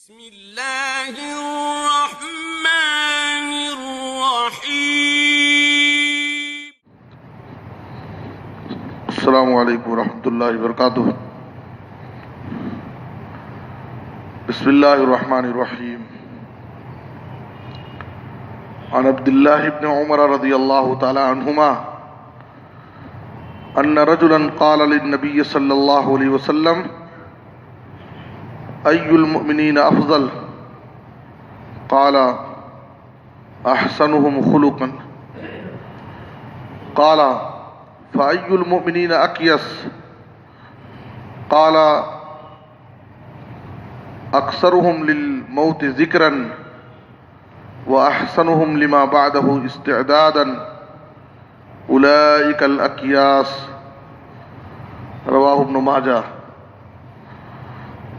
بسم اللہ الرحمن الرحیم۔ السلام علیکم ورحمۃ اللہ وبرکاتہ۔ بسم اللہ الرحمن الرحیم۔ عن عبد اللہ بن عمر رضی اللہ تعالی عنہما ان رجلا قال للنبی صلی اللہ علیہ وسلم ای المؤمنین افضل؟ قال احسنهم خلقا۔ قال فأي المؤمنين أكيس؟ قال أكثرهم للموت ذكرا وأحسنهم لما بعده استعدادا أولئك الأكياس۔ رواہ ابن ماجہ۔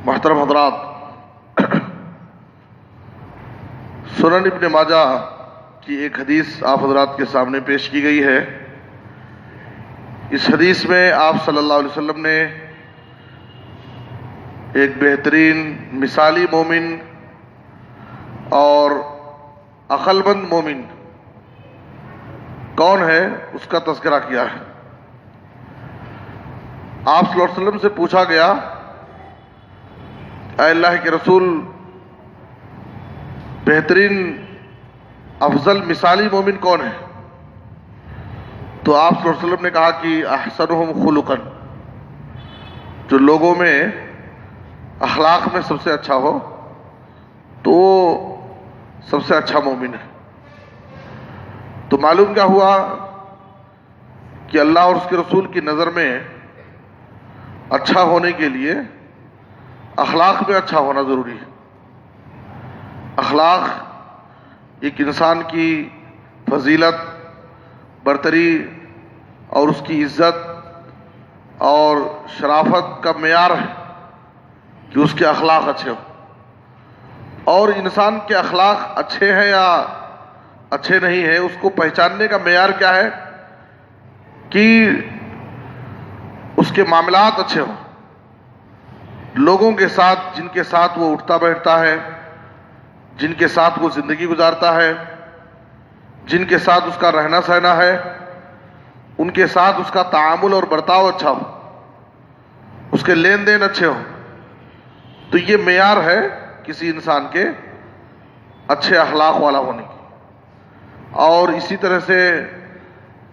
محترم حضرات، سنن ابن ماجہ کی ایک حدیث آپ حضرات کے سامنے پیش کی گئی ہے۔ اس حدیث میں آپ صلی اللہ علیہ وسلم نے ایک بہترین مثالی مومن اور عقل مند مومن کون ہے اس کا تذکرہ کیا ہے۔ آپ صلی اللہ علیہ وسلم سے پوچھا گیا، اے اللہ کے رسول، بہترین افضل مثالی مومن کون ہے؟ تو آپ صلی اللہ علیہ وسلم نے کہا کہ احسنہم خلقا، جو لوگوں میں اخلاق میں سب سے اچھا ہو تو وہ سب سے اچھا مومن ہے۔ تو معلوم کیا ہوا کہ اللہ اور اس کے رسول کی نظر میں اچھا ہونے کے لیے اخلاق میں اچھا ہونا ضروری ہے۔ اخلاق ایک انسان کی فضیلت، برتری اور اس کی عزت اور شرافت کا معیار ہے کہ اس کے اخلاق اچھے ہوں۔ اور انسان کے اخلاق اچھے ہیں یا اچھے نہیں ہیں، اس کو پہچاننے کا معیار کیا ہے کہ اس کے معاملات اچھے ہوں، لوگوں کے ساتھ جن کے ساتھ وہ اٹھتا بیٹھتا ہے، جن کے ساتھ وہ زندگی گزارتا ہے، جن کے ساتھ اس کا رہنا سہنا ہے، ان کے ساتھ اس کا تعامل اور برتاؤ اچھا ہو، اس کے لین دین اچھے ہوں۔ تو یہ معیار ہے کسی انسان کے اچھے اخلاق والا ہونے کی۔ اور اسی طرح سے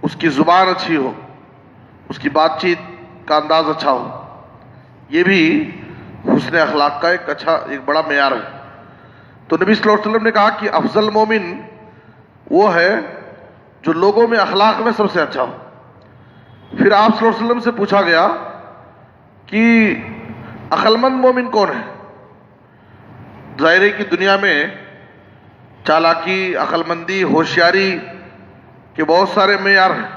اس کی زبان اچھی ہو، اس کی بات چیت کا انداز اچھا ہو، یہ بھی حسن اخلاق کا ایک بڑا معیار ہے۔ تو نبی صلی اللہ علیہ وسلم نے کہا کہ افضل مومن وہ ہے جو لوگوں میں اخلاق میں سب سے اچھا ہو۔ پھر آپ صلی اللہ علیہ وسلم سے پوچھا گیا کہ عقل مند مومن کون ہے؟ ظاہر ہے کہ دنیا میں چالاکی، عقل مندی، ہوشیاری کے بہت سارے معیار ہیں،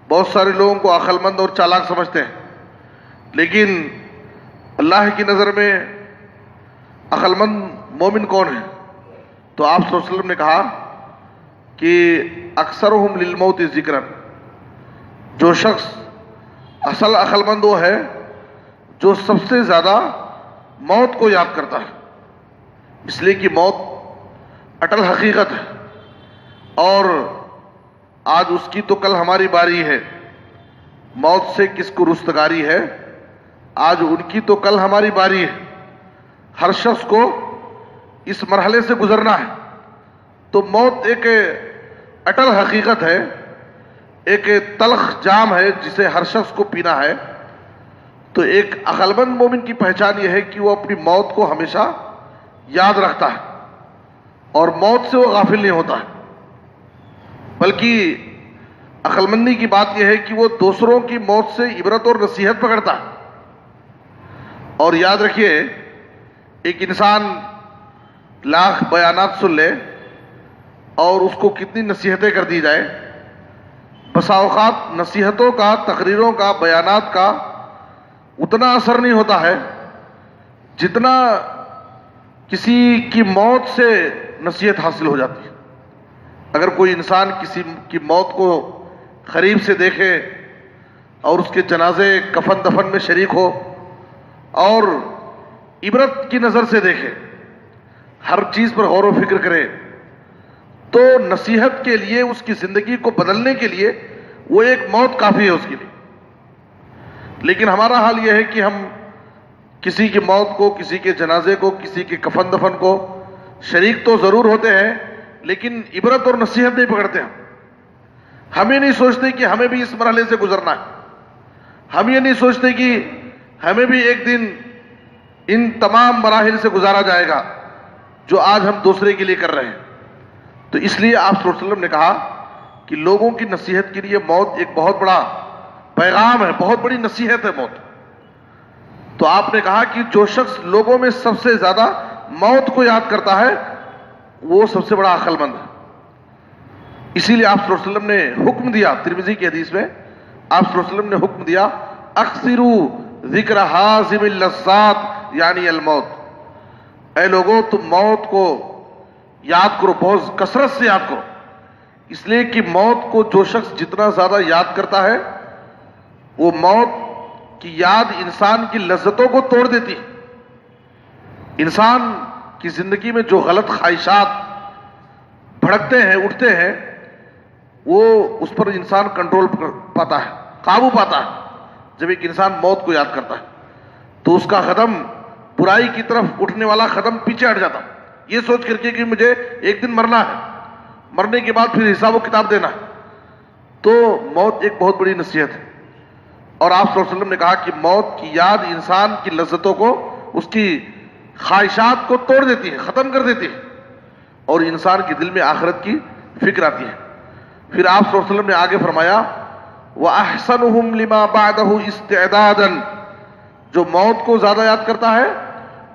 بہت سارے لوگوں کو عقل مند اور چالاک سمجھتے ہیں، لیکن اللہ کی نظر میں عقل مند مومن کون ہے؟ تو آپ صلی اللہ علیہ وسلم نے کہا کہ اکثرہم للموت ذکرا، جو شخص اصل عقل مند وہ ہے جو سب سے زیادہ موت کو یاد کرتا ہے، اس لیے کہ موت اٹل حقیقت ہے، اور آج اس کی تو کل ہماری باری ہے۔ موت سے کس کو رستگاری ہے؟ آج ان کی تو کل ہماری باری ہے۔ ہر شخص کو اس مرحلے سے گزرنا ہے۔ تو موت ایک اٹل حقیقت ہے، ایک تلخ جام ہے جسے ہر شخص کو پینا ہے۔ تو ایک عقل مند مومن کی پہچان یہ ہے کہ وہ اپنی موت کو ہمیشہ یاد رکھتا ہے اور موت سے وہ غافل نہیں ہوتا ہے، بلکہ عقل مندی کی بات یہ ہے کہ وہ دوسروں کی موت سے عبرت اور نصیحت پکڑتا ہے۔ اور یاد رکھیے، ایک انسان لاکھ بیانات سن لے اور اس کو کتنی نصیحتیں کر دی جائے، بسا اوقات نصیحتوں کا، تقریروں کا، بیانات کا اتنا اثر نہیں ہوتا ہے جتنا کسی کی موت سے نصیحت حاصل ہو جاتی ہے۔ اگر کوئی انسان کسی کی موت کو قریب سے دیکھے اور اس کے جنازے کفن دفن میں شریک ہو اور عبرت کی نظر سے دیکھے ہر چیز پر غور و فکر کرے تو نصیحت کے لیے، اس کی زندگی کو بدلنے کے لیے وہ ایک موت کافی ہے اس کے لیے. لیکن ہمارا حال یہ ہے کہ ہم کسی کی موت کو، کسی کے جنازے کو، کسی کے کفن دفن کو شریک تو ضرور ہوتے ہیں، لیکن عبرت اور نصیحت نہیں پکڑتے. ہم یہ نہیں سوچتے کہ ہمیں بھی اس مرحلے سے گزرنا ہے. ہم یہ نہیں سوچتے کہ ہمیں بھی ایک دن ان تمام مراحل سے گزارا جائے گا جو آج ہم دوسرے کے لیے کر رہے ہیں. تو اس لیے آپ صلی اللہ علیہ وسلم نے کہا کہ لوگوں کی نصیحت کے لیے موت ایک بہت بڑا پیغام ہے، بہت بڑی نصیحت ہے موت. تو آپ نے کہا کہ جو شخص لوگوں میں سب سے زیادہ موت کو یاد کرتا ہے وہ سب سے بڑا عقل مند ہے. اسی لیے آپ صلی اللہ علیہ وسلم نے حکم دیا، ترمذی کی حدیث میں آپ صلی اللہ علیہ وسلم نے حکم دیا، اکثروا ذکر حازم اللذات یعنی الموت. اے لوگوں تم موت کو یاد کرو، بہت کثرت سے یاد کرو. اس لیے کہ موت کو جو شخص جتنا زیادہ یاد کرتا ہے وہ موت کی یاد انسان کی لذتوں کو توڑ دیتی ہے. انسان کی زندگی میں جو غلط خواہشات بھڑکتے ہیں، اٹھتے ہیں، وہ اس پر انسان کنٹرول پاتا ہے، قابو پاتا ہے جب ایک انسان موت کو یاد کرتا ہے. تو اس کا قدم برائی کی طرف اٹھنے والا قدم پیچھے ہٹ جاتا، یہ سوچ کر کے کہ مجھے ایک دن مرنا ہے، مرنے کے بعد پھر حساب و کتاب دینا ہے. تو موت ایک بہت بڑی نصیحت ہے. اور آپ صلی اللہ علیہ وسلم نے کہا کہ موت کی یاد انسان کی لذتوں کو، اس کی خواہشات کو توڑ دیتی ہے، ختم کر دیتی ہے، اور انسان کے دل میں آخرت کی فکر آتی ہے. پھر آپ صلی اللہ علیہ وسلم نے آگے فرمایا وَأَحْسَنُهُمْ لِمَا بَعْدَهُ اسْتِعْدَادًا، جو موت کو زیادہ یاد کرتا ہے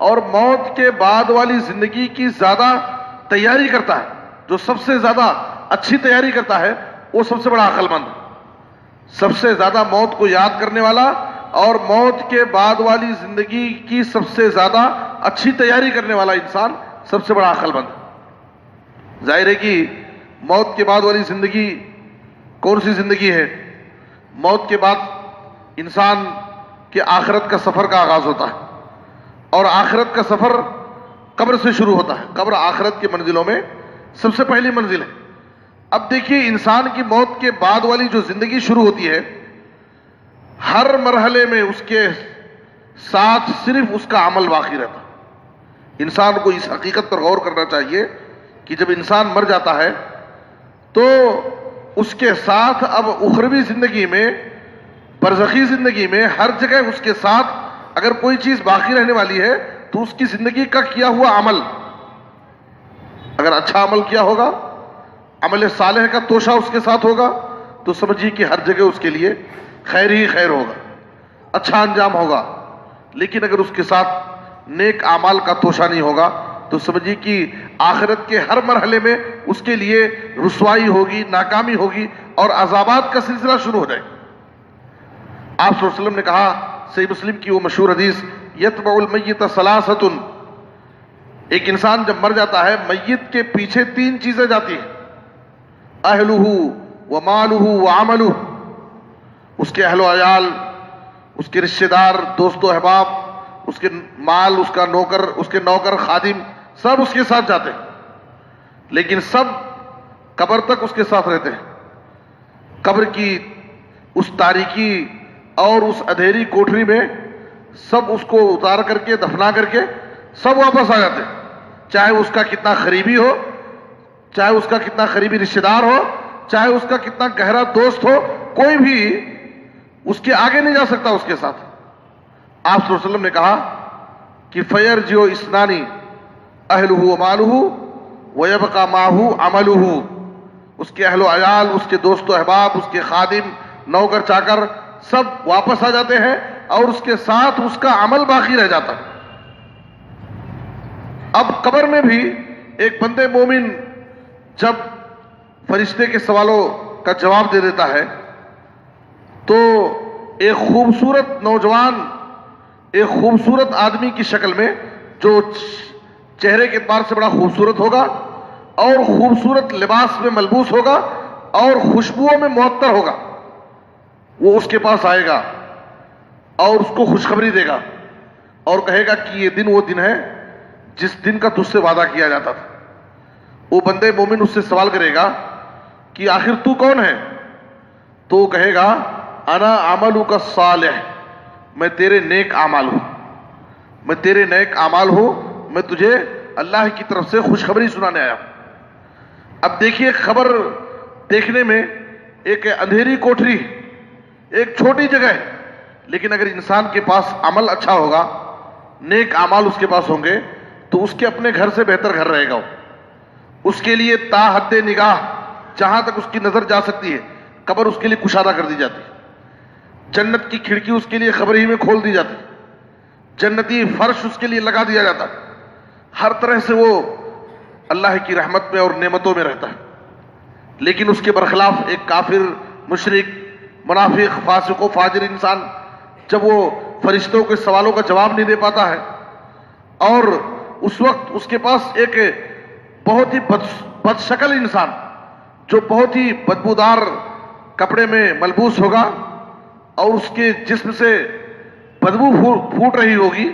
اور موت کے بعد والی زندگی کی زیادہ تیاری کرتا ہے، جو سب سے زیادہ اچھی تیاری کرتا ہے وہ سب سے بڑا عقل مند ہے. سب سے زیادہ موت کو یاد کرنے والا اور موت کے بعد والی زندگی کی سب سے زیادہ اچھی تیاری کرنے والا انسان سب سے بڑا عقل مند ہے. ظاہر ہے کہ موت کے بعد والی زندگی کون سی زندگی ہے؟ موت کے بعد انسان کے آخرت کا سفر کا آغاز ہوتا ہے، اور آخرت کا سفر قبر سے شروع ہوتا ہے. قبر آخرت کی منزلوں میں سب سے پہلی منزل ہے. اب دیکھیے انسان کی موت کے بعد والی جو زندگی شروع ہوتی ہے، ہر مرحلے میں اس کے ساتھ صرف اس کا عمل باقی رہتا. انسان کو اس حقیقت پر غور کرنا چاہیے کہ جب انسان مر جاتا ہے تو اس کے ساتھ اب اخروی زندگی میں، برزخی زندگی میں ہر جگہ اس کے ساتھ اگر کوئی چیز باقی رہنے والی ہے تو اس کی زندگی کا کیا ہوا عمل. اگر اچھا عمل کیا ہوگا، عمل صالح کا توشہ اس کے ساتھ ہوگا، تو سمجھیے کہ ہر جگہ اس کے لیے خیر ہی خیر ہوگا، اچھا انجام ہوگا. لیکن اگر اس کے ساتھ نیک اعمال کا توشہ نہیں ہوگا تو سمجھیے کہ آخرت کے ہر مرحلے میں اس کے لیے رسوائی ہوگی، ناکامی ہوگی اور عذابات کا سلسلہ شروع ہو جائے. آپ صلی اللہ علیہ وسلم نے کہا، صحیح مسلم کی وہ مشہور حدیث، یتبع المیت ثلاثۃ، ایک انسان جب مر جاتا ہے میت کے پیچھے تین چیزیں جاتی ہیں، اہلہ ومالہ وعملہ، اس کے اہل و عیال، اس کے رشتہ دار، دوست و احباب، اس کے مال، اس کا نوکر، اس کے نوکر خادم، سب اس کے ساتھ جاتے ہیں، لیکن سب قبر تک اس کے ساتھ رہتے ہیں. قبر کی اس تاریکی اور اس اندھیری کوٹری میں سب اس کو اتار کر کے، دفنا کر کے سب واپس آ جاتے ہیں. چاہے اس کا کتنا قریبی ہو، چاہے اس کا کتنا قریبی رشتہ دار ہو، چاہے اس کا کتنا گہرا دوست ہو، کوئی بھی اس کے آگے نہیں جا سکتا اس کے ساتھ. آپ صلی اللہ علیہ وسلم نے کہا کہ فَيَرْجِعُ اِثْنَانِ أَهْلُهُ وَمَالُهُ وَيَبْقَى مَعَهُ عَمَلُهُ، اس کے اہل و عیال، اس کے دوست و احباب، اس کے خادم، نوکر چاکر سب واپس آ جاتے ہیں اور اس کے ساتھ اس کا عمل باقی رہ جاتا ہے. اب قبر میں بھی ایک بندے مومن جب فرشتے کے سوالوں کا جواب دے دیتا ہے تو ایک خوبصورت نوجوان، ایک خوبصورت آدمی کی شکل میں، جو چہرے کے اعتبار سے بڑا خوبصورت ہوگا اور خوبصورت لباس میں ملبوس ہوگا اور خوشبوؤں میں معطر ہوگا، وہ اس کے پاس آئے گا اور اس کو خوشخبری دے گا اور کہے گا کہ یہ دن وہ دن ہے جس دن کا تجھ سے وعدہ کیا جاتا تھا. وہ بندے مومن اس سے سوال کرے گا کہ آخر تو کون ہے؟ تو وہ کہے گا انا عملک الصالح، میں تیرے نیک اعمال ہوں، میں تیرے نیک اعمال ہوں، میں تجھے اللہ کی طرف سے خوشخبری سنانے آیا ہوں. اب دیکھیے، خبر دیکھنے میں ایک اندھیری کوٹری، ایک چھوٹی جگہ ہے، لیکن اگر انسان کے پاس عمل اچھا ہوگا، نیک اعمال اس کے پاس ہوں گے، تو اس کے اپنے گھر سے بہتر گھر رہے گا. اس کے لیے تا حد نگاہ جہاں تک اس کی نظر جا سکتی ہے قبر اس کے لیے کشادہ کر دی جاتی ہے. جنت کی کھڑکی اس کے لیے قبر ہی میں کھول دی جاتی ہے. جنتی فرش اس کے لیے لگا دیا جاتا ہے. ہر طرح سے وہ اللہ کی رحمت میں اور نعمتوں میں رہتا ہے. لیکن اس کے برخلاف ایک کافر، مشرک، منافق، فاسق و فاجر انسان جب وہ فرشتوں کے سوالوں کا جواب نہیں دے پاتا ہے، اور اس وقت اس کے پاس ایک بہت ہی بد شکل انسان جو بہت ہی بدبودار کپڑے میں ملبوس ہوگا اور اس کے جسم سے بدبو پھوٹ رہی ہوگی،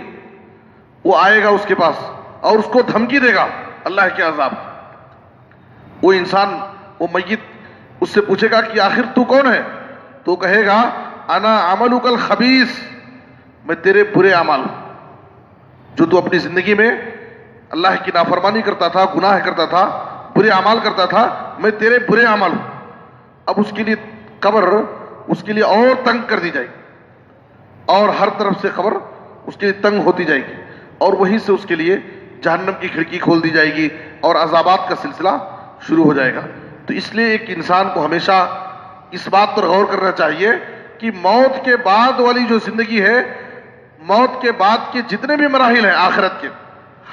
وہ آئے گا اس کے پاس اور اس کو دھمکی دے گا اللہ کے عذاب. وہ انسان، وہ میت اس سے پوچھے گا کہ آخر تو کون ہے؟ تو کہے گا انا عملک الخبیث، میں تیرے برے اعمال ہوں. جو تو اپنی زندگی میں اللہ کی نافرمانی کرتا تھا، گناہ کرتا تھا، برے اعمال کرتا تھا، میں تیرے برے اعمال ہوں. اب اس کے لیے قبر اس کے لیے اور تنگ کر دی جائے گی، اور ہر طرف سے قبر اس کے لیے تنگ ہوتی جائے گی، اور وہیں سے اس کے لیے جہنم کی کھڑکی کھول دی جائے گی اور عذابات کا سلسلہ شروع ہو جائے گا. تو اس لیے ایک انسان کو ہمیشہ اس بات پر غور کرنا چاہیے کہ موت کے بعد والی جو زندگی ہے، موت کے بعد کے جتنے بھی مراحل ہیں آخرت کے،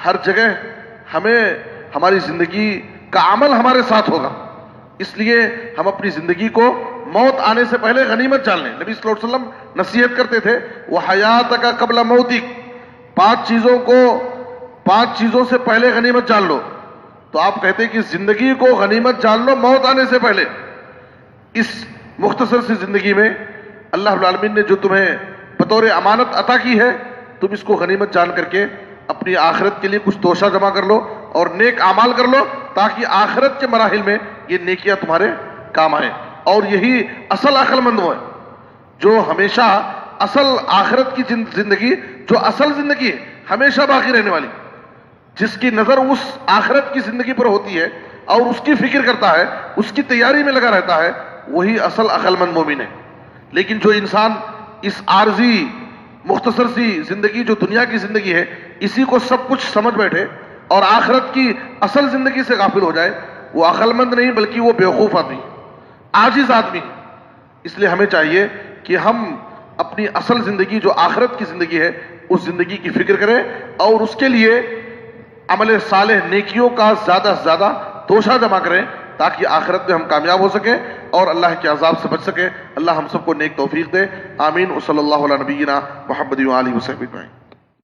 ہر جگہ ہمیں ہماری زندگی کا عمل ہمارے ساتھ ہوگا. اس لیے ہم اپنی زندگی کو موت آنے سے پہلے غنیمت جان لیں. نبی صلی اللہ علیہ وسلم نصیحت کرتے تھے وَحَيَاتَكَ قَبْلَ مَوْتِكَ، پانچ چیزوں سے پہلے غنیمت جان لو. تو آپ کہتے ہیں کہ زندگی کو غنیمت جان لو موت آنے سے پہلے. اس مختصر سی زندگی میں اللہ رب العالمین نے جو تمہیں بطور امانت عطا کی ہے، تم اس کو غنیمت جان کر کے اپنی آخرت کے لیے کچھ توشہ جمع کر لو اور نیک اعمال کر لو، تاکہ آخرت کے مراحل میں یہ نیکیاں تمہارے کام آئیں. اور یہی اصل عقل مند وہ ہے جو ہمیشہ اصل آخرت کی زندگی، جو اصل زندگی ہے ہمیشہ باقی رہنے والی، جس کی نظر اس آخرت کی زندگی پر ہوتی ہے اور اس کی فکر کرتا ہے، اس کی تیاری میں لگا رہتا ہے، وہی اصل عقل مند مومن ہے. لیکن جو انسان اس عارضی مختصر سی زندگی جو دنیا کی زندگی ہے، اسی کو سب کچھ سمجھ بیٹھے اور آخرت کی اصل زندگی سے غافل ہو جائے، وہ عقل مند نہیں بلکہ وہ بیوقوف آدمی، عاجز آدمی. اس لیے ہمیں چاہیے کہ ہم اپنی اصل زندگی جو آخرت کی زندگی ہے، اس زندگی کی فکر کریں اور اس کے لیے عمل صالح، نیکیوں کا زیادہ سے زیادہ توشہ جمع کریں، تاکہ آخرت میں ہم کامیاب ہو سکیں اور اللہ کے عذاب سے بچ سکیں. اللہ ہم سب کو نیک توفیق دے. آمین. وصلی اللہ علی نبینا محمد و آلہ وصحبہ اجمعین.